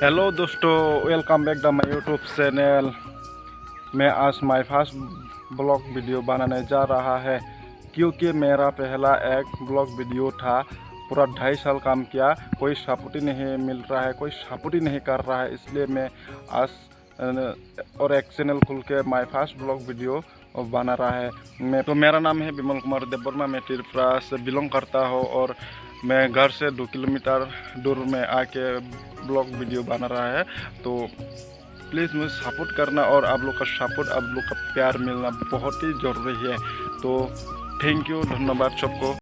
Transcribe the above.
Hello दोस्तों, welcome back the my YouTube channel. मैं आज माय फर्स्ट ब्लॉग वीडियो बनाने जा रहा है क्योंकि मेरा पहला एक ब्लॉग वीडियो था। पूरा 2.5 साल काम किया, कोई सपोर्ट ही नहीं मिल रहा है, कोई सपोर्ट ही नहीं कर रहा है। इसलिए मैं आज और एक चैनल खुल के माय फर्स्ट ब्लॉग वीडियो बना रहा है। मेरा नाम है विमल कुमार देववर्मा। मैं त्रिपुरा से बिलोंग करता हूँ और मैं घर से 2 किलोमीटर दूर में आके ब्लॉग वीडियो बना रहा है। तो प्लीज़ मुझे सपोर्ट करना और आप लोग का सपोर्ट, आप लोग का प्यार मिलना बहुत ही ज़रूरी है। तो थैंक यू, धन्यवाद सबको।